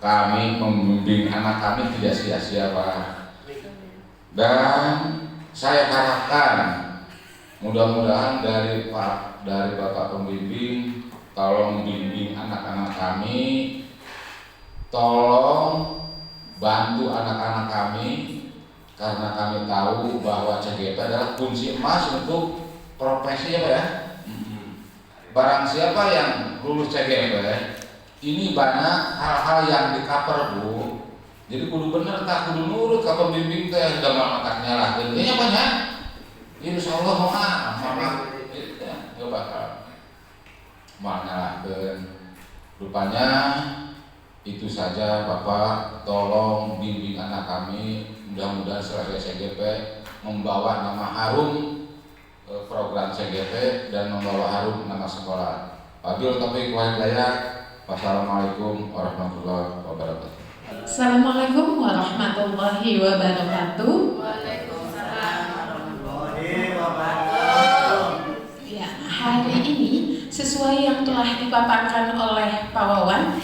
kami membimbing anak kami tidak sia-sia Pak. Dan saya harapkan mudah-mudahan dari Bapak pembimbing tolong bimbing anak-anak kami, tolong bantu anak-anak kami, karena kami tahu bahwa CGP adalah kunci emas untuk profesi apa ya. Barang siapa yang lulus CGP ini banyak hal-hal yang di cover Bu. Jadi kudu bener tak kudu nurut ke pembimbing teh dengan otaknya lah. Jadinya banyak. Insya Allah mama nggak bakal menyalahkan. Rupanya itu saja Bapak, tolong bimbing anak kami. Mudah-mudahan selesai CGP membawa nama harum program CGP dan membawa harum nama sekolah. Wabil taufiq wal hidayah. Wassalamualaikum warahmatullahi wabarakatuh. Assalamualaikum warahmatullahi wabarakatuh. Waalaikumsalam warahmatullahi wabarakatuh. Ya, hari ini sesuai yang telah dipaparkan oleh Pak Wawan,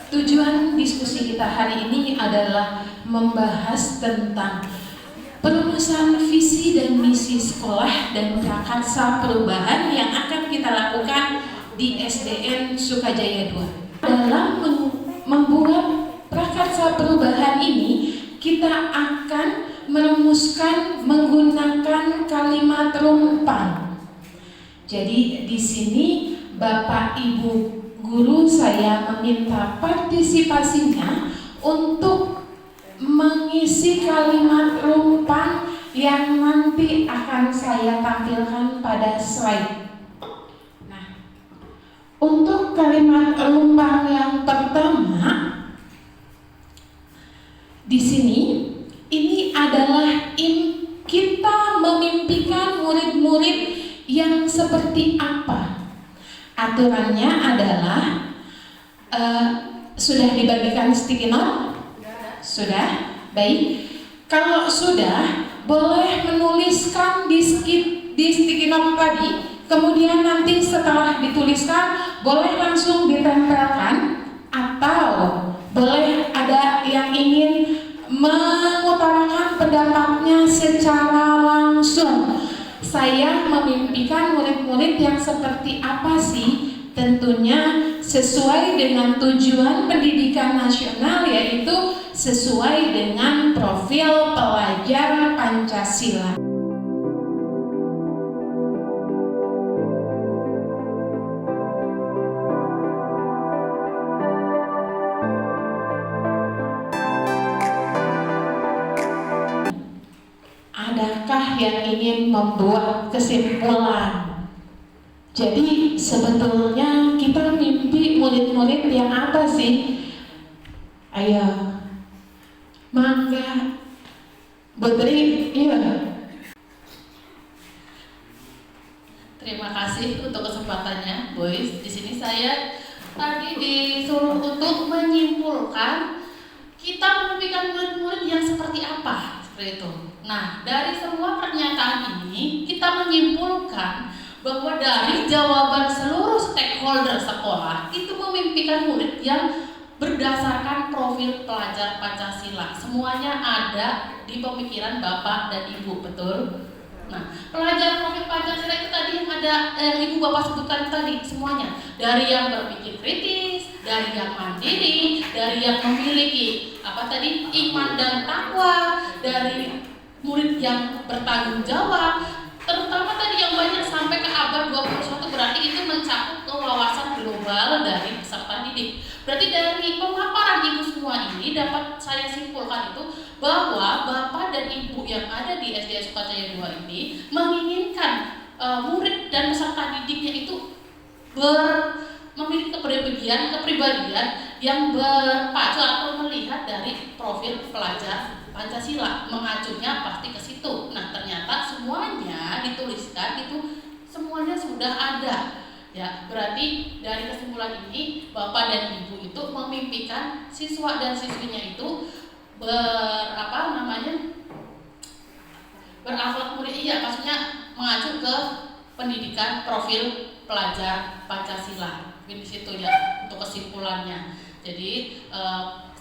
tujuan diskusi kita hari ini adalah membahas tentang perumusan visi dan misi sekolah dan prakarsa perubahan yang akan kita lakukan di SDN Sukajaya 2. Dalam membuat prakarsa perubahan ini, kita akan merumuskan menggunakan kalimat rumpang. Jadi di sini Bapak Ibu guru saya meminta partisipasinya untuk mengisi kalimat rumpang yang nanti akan saya tampilkan pada slide. Nah, untuk kalimat rumpang yang pertama di sini, ini adalah kita memimpikan murid-murid yang seperti apa. Aturannya adalah sudah dibagikan sticky note? Sudah? Baik. Kalau sudah, boleh menuliskan di sticky note tadi. Kemudian nanti setelah dituliskan, boleh langsung ditempelkan, atau boleh ada yang ingin mengutarakan pendapatnya secara langsung. Saya memimpikan murid-murid yang seperti apa sih? Tentunya sesuai dengan tujuan pendidikan nasional, yaitu sesuai dengan profil pelajar Pancasila. Adakah yang ingin membuat kesimpulan? Jadi sebetulnya kita mimpi murid-murid yang apa sih? Ayo, mangga, Putri, iya. Terima kasih untuk kesempatannya, boys. Di sini saya tadi disuruh untuk menyimpulkan kita memimpikan murid-murid yang seperti apa, seperti itu. Nah, dari semua pernyataan ini kita menyimpulkan bahwa dari jawaban seluruh stakeholder sekolah itu memimpikan murid yang berdasarkan profil pelajar Pancasila. Semuanya ada di pemikiran Bapak dan Ibu, betul? Nah, pelajar profil Pancasila itu tadi yang ada Ibu Bapak sebutkan tadi semuanya, dari yang berpikir kritis, dari yang mandiri, dari yang memiliki iman dan takwa, dari murid yang bertanggung jawab, terutama tadi yang banyak sampai ke abad 21, berarti itu mencakup kewawasan global dari peserta didik. Berarti dari pemaparan Ibu semua ini dapat saya simpulkan itu bahwa Bapak dan Ibu yang ada di SDN Sukajaya 2 ini menginginkan murid dan peserta didiknya itu memiliki kepribadian yang berpacu atau melihat dari profil pelajar Pancasila, mengacunya pasti ke situ. Nah, ternyata semuanya dituliskan itu semuanya sudah ada. Ya, berarti dari kesimpulan ini Bapak dan Ibu itu memimpikan siswa dan siswinya itu berakhlak mulia, iya, maksudnya mengacu ke pendidikan profil pelajar Pancasila. Di situ ya untuk kesimpulannya. Jadi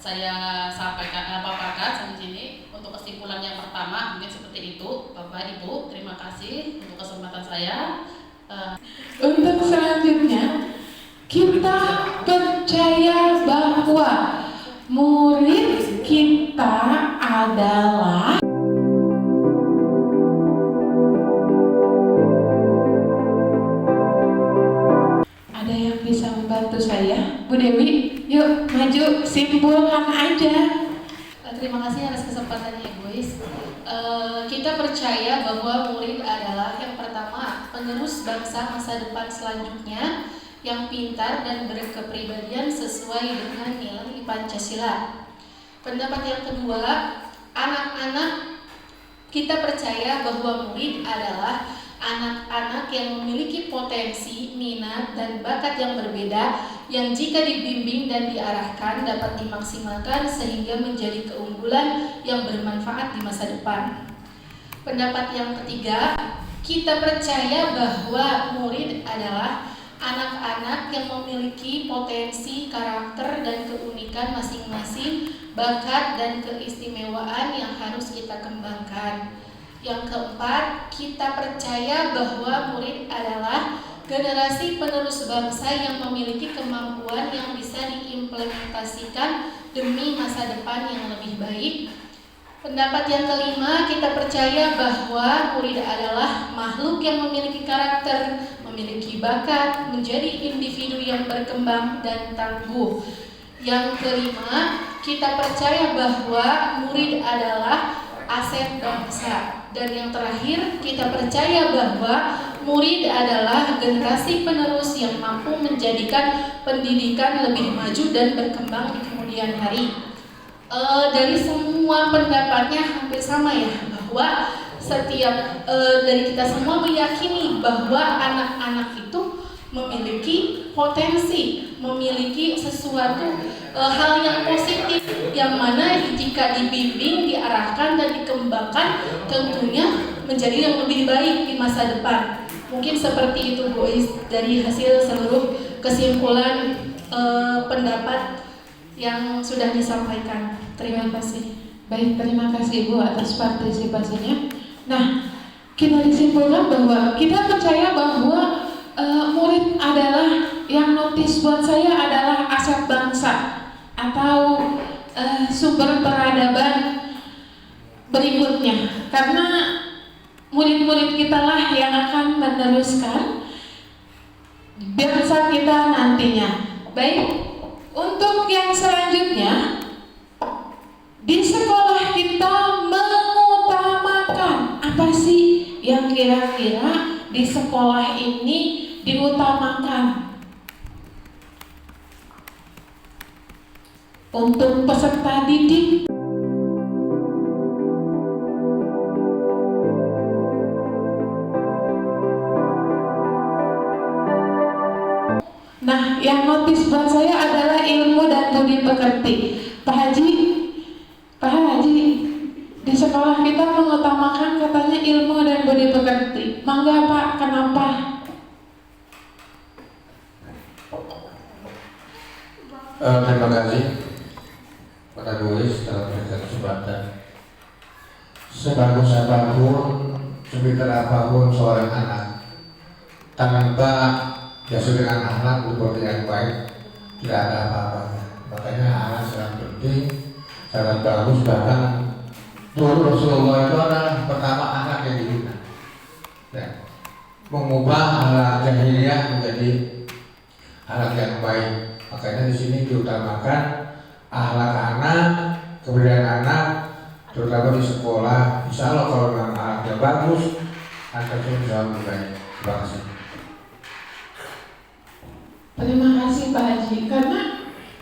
saya sampaikan paparkan di sini. Untuk kesimpulan yang pertama mungkin seperti itu, Bapak Ibu. Terima kasih untuk kesempatan saya. Untuk selanjutnya, kita percaya bahwa murid kita adalah ada yang bisa membantu saya? Bu Dewi, yuk maju, simpulkan aja. Terima kasih atas kesempatannya, Ibu Is. Kita percaya bahwa murid adalah yang pertama penerus bangsa masa depan selanjutnya yang pintar dan berkepribadian sesuai dengan nilai Pancasila. Pendapat yang kedua, anak-anak kita percaya bahwa murid adalah anak-anak yang memiliki potensi, minat, dan bakat yang berbeda yang jika dibimbing dan diarahkan dapat dimaksimalkan sehingga menjadi keunggulan yang bermanfaat di masa depan. Pendapat yang ketiga, kita percaya bahwa murid adalah anak-anak yang memiliki potensi, karakter, dan keunikan masing-masing, bakat dan keistimewaan yang harus kita kembangkan. Yang keempat, kita percaya bahwa murid adalah generasi penerus bangsa yang memiliki kemampuan yang bisa diimplementasikan demi masa depan yang lebih baik. Pendapat yang kelima, kita percaya bahwa murid adalah makhluk yang memiliki karakter, memiliki bakat, menjadi individu yang berkembang dan tangguh. Yang kelima, kita percaya bahwa murid adalah aset bangsa. Dan yang terakhir, kita percaya bahwa murid adalah generasi penerus yang mampu menjadikan pendidikan lebih maju dan berkembang di kemudian hari. Dari semua pendapatnya hampir sama ya, bahwa setiap dari kita semua meyakini bahwa anak-anak itu memiliki potensi, memiliki sesuatu hal yang positif yang mana jika dibimbing, diarahkan dan dikembangkan tentunya menjadi yang lebih baik di masa depan. Mungkin seperti itu Bu Is dari hasil seluruh kesimpulan pendapat yang sudah disampaikan. Terima kasih. Baik, terima kasih Ibu atas partisipasinya. Nah, kita disimpulkan bahwa kita percaya bahwa murid adalah, yang notis buat saya adalah aset bangsa atau sumber peradaban berikutnya, karena murid-murid kita lah yang akan meneruskan bangsa kita nantinya. Baik, untuk yang selanjutnya, di sekolah kita mengutamakan apa sih yang kira-kira di sekolah ini diutamakan untuk peserta didik. Nah, yang notis buat saya adalah ilmu dan budi pekerti. Pak Haji, di sekolah kita mengutamakan katanya ilmu dan budi pekerti. Mangga Pak, kenapa? Terima kasih pada Bu Is dalam kesempatan. Sebagus apapun, sepintar apapun seorang anak, tanpa diasuh dengan akhlak seperti yang baik, tidak ada apa-apanya. Makanya anak sangat penting, sangat bagus. Bahkan dulu Rasulullah itu adalah pertama anak yang dibina, ya, mengubah ahlak jahiliyah menjadi ahlak yang baik. Makanya di sini diutamakan ahlak anak, kemudian anak, terutama di sekolah. Insya Allah kalau memang ahlaknya bagus, akan bisa lebih baik. Terima kasih. Terima kasih Pak Haji, karena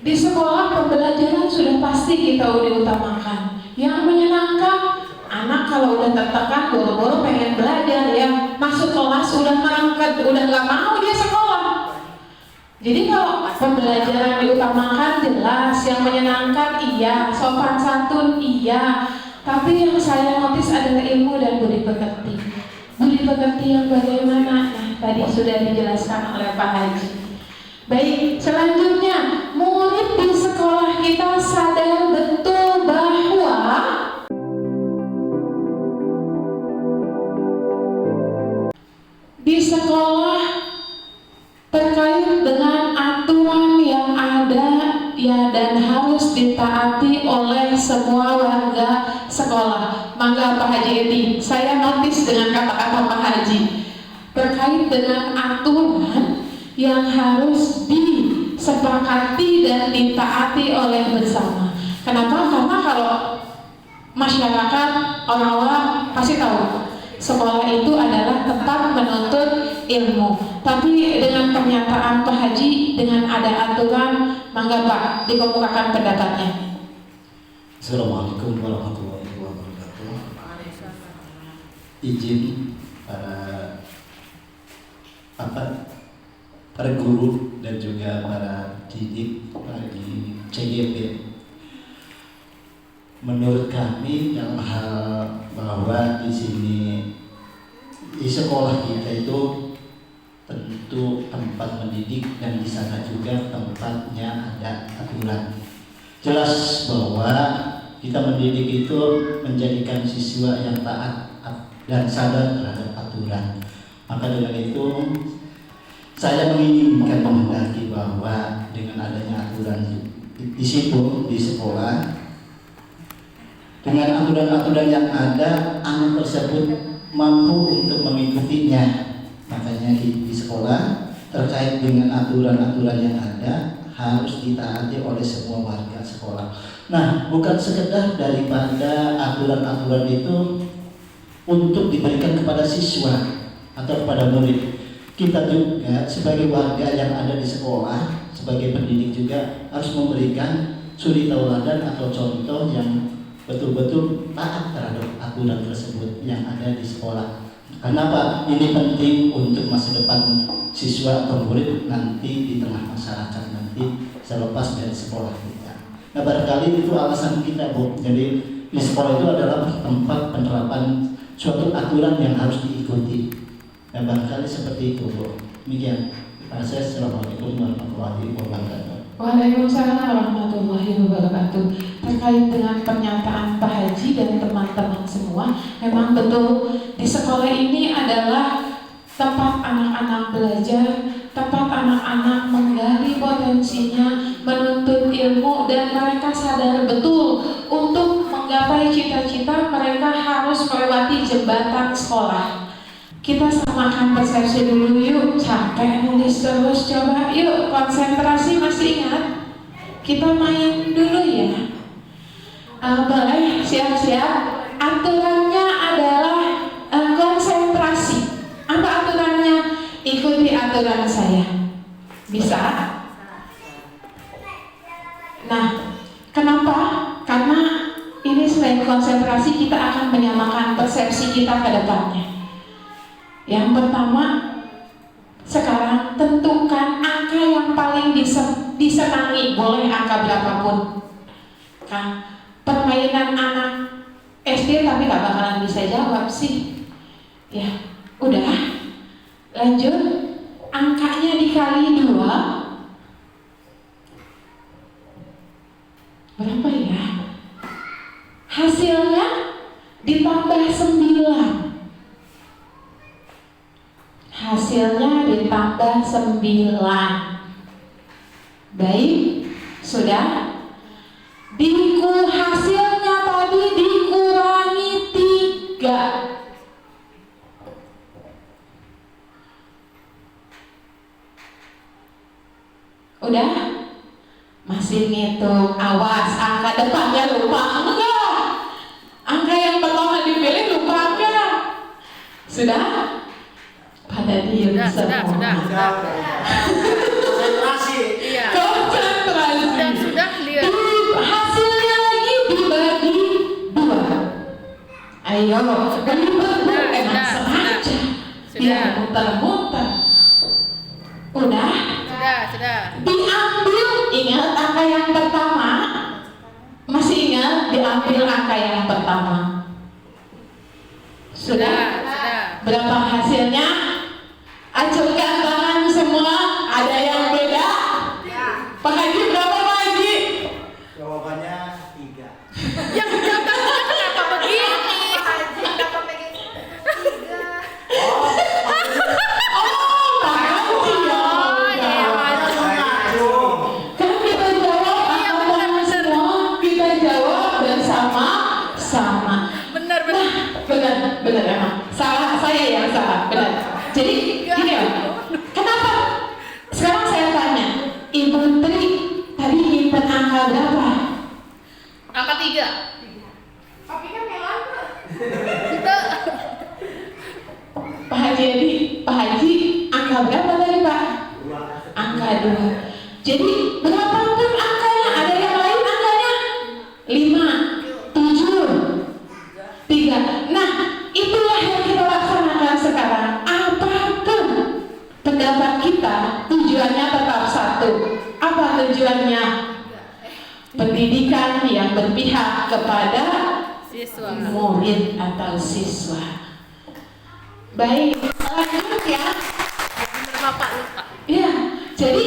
di sekolah pembelajaran sudah pasti kita diutamakan. Yang menyenangkan, anak kalau udah tertekan boro-boro pengen belajar ya, masuk kelas udah merangkak, udah nggak mau dia sekolah. Jadi kalau pembelajaran diutamakan jelas, yang menyenangkan iya, sopan santun iya, tapi yang saya notis adalah ilmu dan budi pekerti. Budi pekerti yang bagaimana? Nah, tadi sudah dijelaskan oleh Pak Haji. Baik, selanjutnya murid di sekolah kita sadar di sekolah terkait dengan aturan yang ada ya dan harus ditaati oleh semua warga sekolah. Mangga Pak Haji Edi, saya notis dengan kata-kata Pak Haji terkait dengan aturan yang harus disepakati dan ditaati oleh bersama. Kenapa? Karena kalau masyarakat orang-orang pasti tahu sekolah itu adalah tempat menuntut ilmu. Tapi dengan pernyataan Pak Haji, dengan ada aturan, mangga Pak dikemukakan pendapatnya. Assalamualaikum warahmatullahi wabarakatuh. Izin para guru dan juga para didik di CGP. Menurut kami dalam hal bahwa di sini di sekolah kita itu tentu tempat mendidik dan di sana juga tempatnya ada aturan. Jelas bahwa kita mendidik itu menjadikan siswa yang taat dan sadar terhadap aturan. Maka dengan itu saya menginginkan menghendaki bahwa dengan adanya aturan di situ di sekolah, dengan aturan-aturan yang ada, anak tersebut mampu untuk mengikutinya. Makanya di sekolah terkait dengan aturan-aturan yang ada harus ditaati oleh semua warga sekolah. Nah, bukan sekedar daripada aturan-aturan itu untuk diberikan kepada siswa atau kepada murid. Kita juga sebagai warga yang ada di sekolah, sebagai pendidik juga harus memberikan suri tauladan atau contoh yang betul-betul taat terhadap aturan tersebut yang ada di sekolah. Kenapa? Ini penting untuk masa depan siswa atau murid nanti di tengah masyarakat nanti selepas dari sekolah kita. Nah, barangkali itu alasan kita, Bu. Jadi di sekolah itu adalah tempat penerapan suatu aturan yang harus diikuti. Nah, barangkali seperti itu, Bu. Demikian. Assalamualaikum warahmatullahi wabarakatuh. Waalaikumsalam warahmatullahi wabarakatuh. Terkait dengan pernyataan Pak Haji dan teman-teman semua, memang betul di sekolah ini adalah tempat anak-anak belajar, tempat anak-anak menggali potensinya, menuntut ilmu, dan mereka sadar betul untuk menggapai cita-cita mereka harus melewati jembatan sekolah. Kita samakan persepsi dulu yuk, capek nulis terus, coba yuk konsentrasi, masih ingat? Kita main dulu ya. Boleh, siap-siap. Aturannya adalah konsentrasi. Apa aturannya? Ikuti aturan saya. Bisa? Nah, kenapa? Karena ini selain konsentrasi, kita akan menyamakan persepsi kita ke depannya. Yang pertama, sekarang tentukan angka yang paling disenangi, boleh angka berapapun. Kan permainan anak SD tapi gak bakalan bisa jawab sih. Ya, udah. Lanjut, angkanya dikali 2. Berapa ya? Hasilnya ditambah 9. Hasilnya ditambah 9. Baik, sudah. Hasilnya tadi dikurangi 3. Udah? Masih ngitung, awas angka depannya lupa enggak? Angka yang pertama dipilih lupa enggak? Sudah? Pada diem semua. Sudah. Konsentrasi. Iya. Konsentrasi. Sudah clear. Hasilnya lagi dibagi 2. Ayo, ribet emang sengaja. Biar muter-muter. Udah? Sudah. Diambil, ingat angka yang pertama. Masih ingat diambil angka yang pertama. Sudah? Berapa hasilnya? Acungkan tangan semua. Ada yang beda? Pak Haji berapa Pak Haji? Jawabannya 3. Yang jawabnya kenapa begini? Pak Haji kenapa pengen 3? salah, benar. Jadi gini loh, kenapa? Sekarang saya tanya, Ibu Tri tadi nyimpen angka berapa? Angka 3. Tapi kan lama. Kita Pak Haji, angka berapa tadi Pak? Angka 2. Jadi berapapun angkanya, ada yang lain angkanya 5, 7, 3. Nah, itulah yang kita laksanakan sekarang. Apapun pendapat kita, tujuannya tetap satu. Apa tujuannya? Pendidikan yang berpihak kepada siswa. murid atau siswa. Baik, lanjut ya. Bener Bapak lupa. Ya, jadi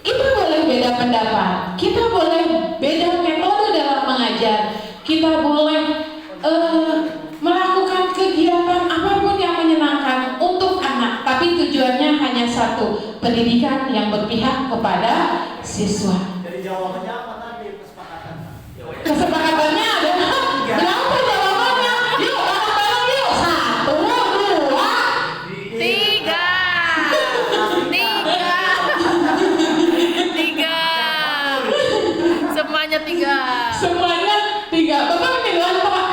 kita boleh beda pendapat, kita boleh beda metode dalam mengajar, kita boleh melakukan kegiatan apapun yang menyenangkan untuk anak, tapi tujuannya hanya satu, pendidikan yang berpihak kepada siswa. Jadi jawabannya apa tadi kesepakatan? Kesepakatannya adalah berapa jawabannya? Yuk, bareng-bareng yuk. 1, 2, 3. Semuanya 3. semuanya 3. Bapak menilai Pak?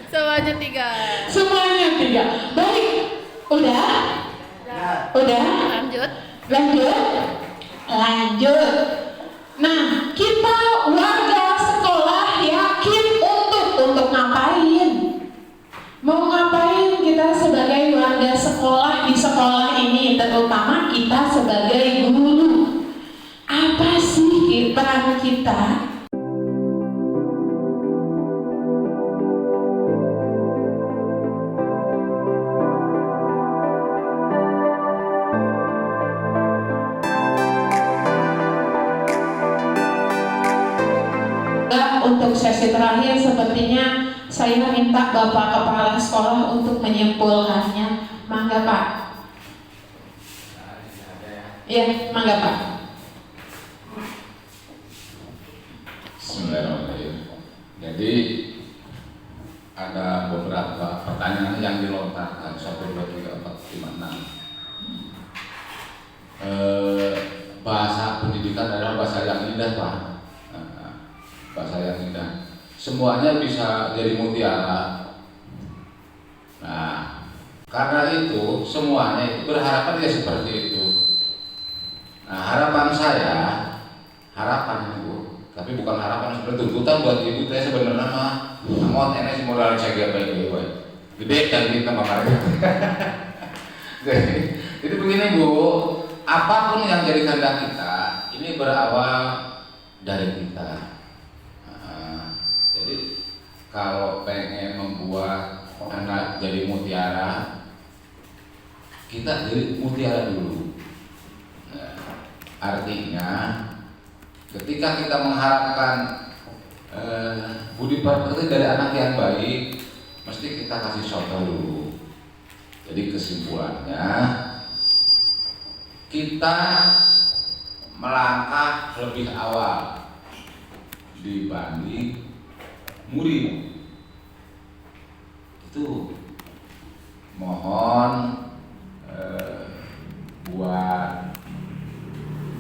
Semuanya 3. Semuanya 3. Baik, udah? Udah? Lanjut. Lanjut. Nah, kita warga sekolah yakin untuk ngapain? Mau ngapain kita sebagai warga sekolah di sekolah ini, terutama kita sebagai guru? Apa sih peran kita? Untuk sesi terakhir sepertinya saya minta Bapak Kepala Sekolah untuk menyimpulkannya. Mangga Pak. Ya, mangga Pak. Bismillahirrahmanirrahim. Jadi ada beberapa pertanyaan yang dilontarkan 1, 2, 3, 4, 5, 6. Bahasa pendidikan adalah bahasa yang indah Pak. Bahasa yang indah. Semuanya bisa jadi mutiara. Nah, karena itu semuanya itu berharapan ya seperti itu. Nah, harapan saya, harapan Ibu, tapi bukan harapan seperti tuntutan buat Ibu. Saya sebenarnya mah mau enak modal cek baik-baik, gede kan kita makanya. Jadi begini Bu, apapun yang jadi kehendak kita, ini berawal dari kita. Jadi kalau pengen membuat anak jadi mutiara, kita jadi mutiara dulu. Nah, artinya ketika kita mengharapkan budi pekerti dari anak yang baik, mesti kita kasih contoh dulu. Jadi kesimpulannya, kita melangkah lebih awal dibanding murid. Itu mohon buat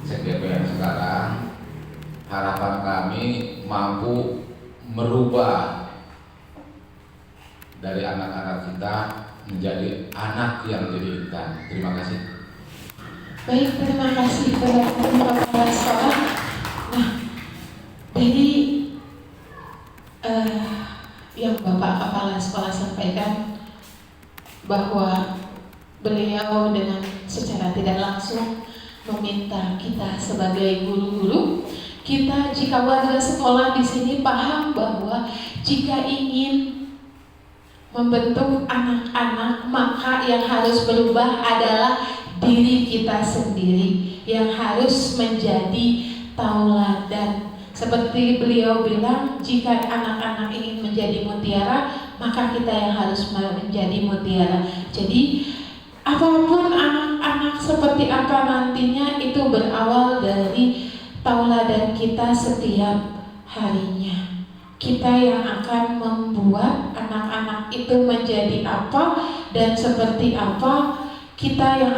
CGP yang sekarang, harapan kami mampu merubah dari anak-anak kita menjadi anak yang jadi insan. Terima kasih. Baik, terima kasih kepada Bapak Kepala Sekolah. Nah, jadi yang Bapak Kepala Sekolah sampaikan bahwa beliau dengan secara tidak langsung meminta kita sebagai guru-guru, kita jika warga sekolah di sini paham bahwa jika ingin membentuk anak-anak, maka yang harus berubah adalah diri kita sendiri yang harus menjadi tauladan. Seperti beliau bilang, jika anak-anak ingin menjadi mutiara, maka kita yang harus menjadi mutiara. Jadi apapun anak-anak seperti apa nantinya, itu berawal dari tauladan kita setiap harinya. kita yang akan membuat anak-anak itu menjadi apa dan seperti apa. Kita yang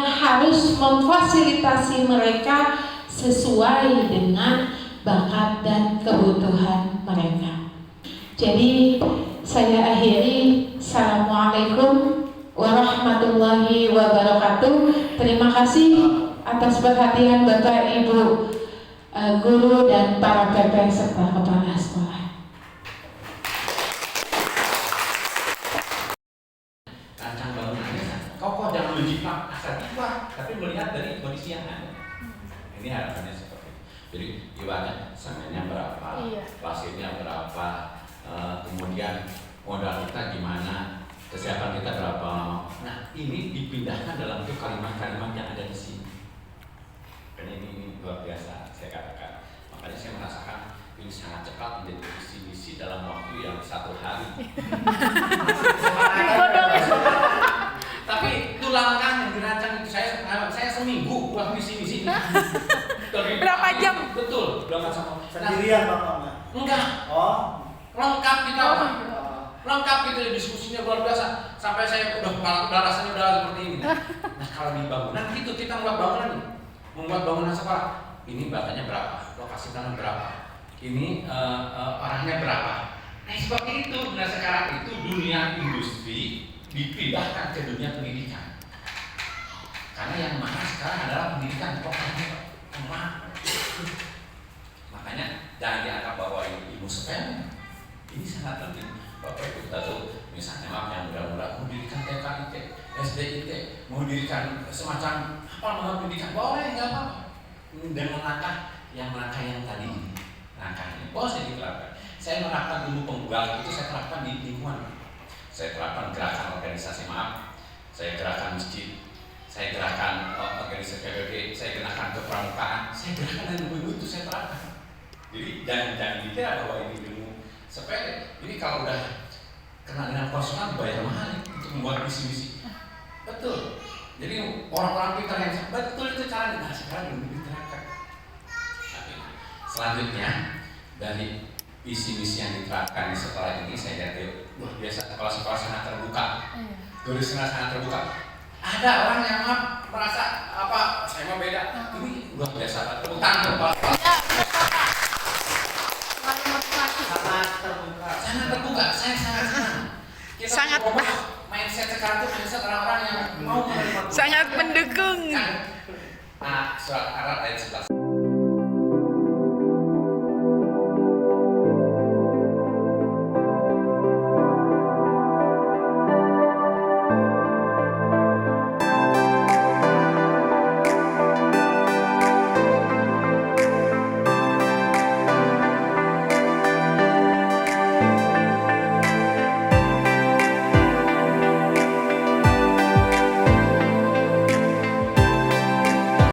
harus memfasilitasi mereka sesuai dengan bakat dan kebutuhan mereka. Jadi saya akhiri, Assalamualaikum warahmatullahi wabarakatuh. Terima kasih atas perhatian Bapak Ibu guru dan para PP serta kepala sekolah. Rancang bangunannya, kau jangan menjiplak asal jiplak, tapi melihat dari kondisi yang ada. Ini harapannya seperti itu. Jadi ibaratnya semennya berapa, pasirnya berapa, kemudian modal kita gimana, kesiapan kita berapa. Nah ini dipindahkan dalam bentuk kalimat-kalimat yang ada di sini. Karena ini luar biasa saya katakan. Makanya saya merasakan ini sangat cepat menjadi visi-misi dalam waktu yang 1 hari. Tapi itu langkah yang dirancang itu saya seminggu buat visi-misi ini. Berapa jam? Betul, berangkat sama Sendirian Bapak? Enggak. Oh. Lengkap kita Pak. Lengkap gitu diskusinya luar biasa. Sampai saya udah rasanya udah seperti ini. Nah kalau di bangunan gitu kita membuat bangunan nih. Membuat bangunan sekolah. Ini bahannya berapa? Lokasi tanah berapa? Ini orangnya berapa? Nah seperti itu. Nah sekarang itu dunia industri dipindahkan ke dunia pendidikan. Karena yang mahal sekarang adalah pendidikan pokoknya. Makanya jangan dianggap bahwa ini ilmu sepele. Ini sangat penting. Bapak Ibu kita tuh misalnya yang mudah-mudahan mau dirikan TK, SDIT, mau dirikan semacam apa mau pendidikan boleh nggak apa-apa. Dengan langkah yang tadi ini, langkah ini boleh diterapkan. Saya menerapkan ilmu pembukaan itu saya terapkan di lingkungan. Saya terapkan gerakan organisasi saya gerakan masjid, saya gerakan organisasi PBB, saya gerakan kepramukaan, saya gerakan ilmu itu saya terapkan. Jadi jangan dikira bahwa ini ilmu sepele. Ini kalau udah kena dengan konsumen bayar mahal untuk membuat misi-misi. Betul. Jadi orang-orang pintar yang betul itu caranya. Nah sekarang belum diterapkan. Selanjutnya dari visi-misi yang diterapkan di sekolah ini saya lihat luar biasa. Sekolah-sekolah sangat terbuka. Turis sangat terbuka. Ada orang yang merasa apa saya mau beda. Ini luar biasa. Tepuk tangan. Sangat terbuka, saya sangat senang. Kita sangat mindset sekarang itu mindset orang-orang yang mau menerima. Sangat mendukung. Nah, surat Ar-Ra'd ayat 11.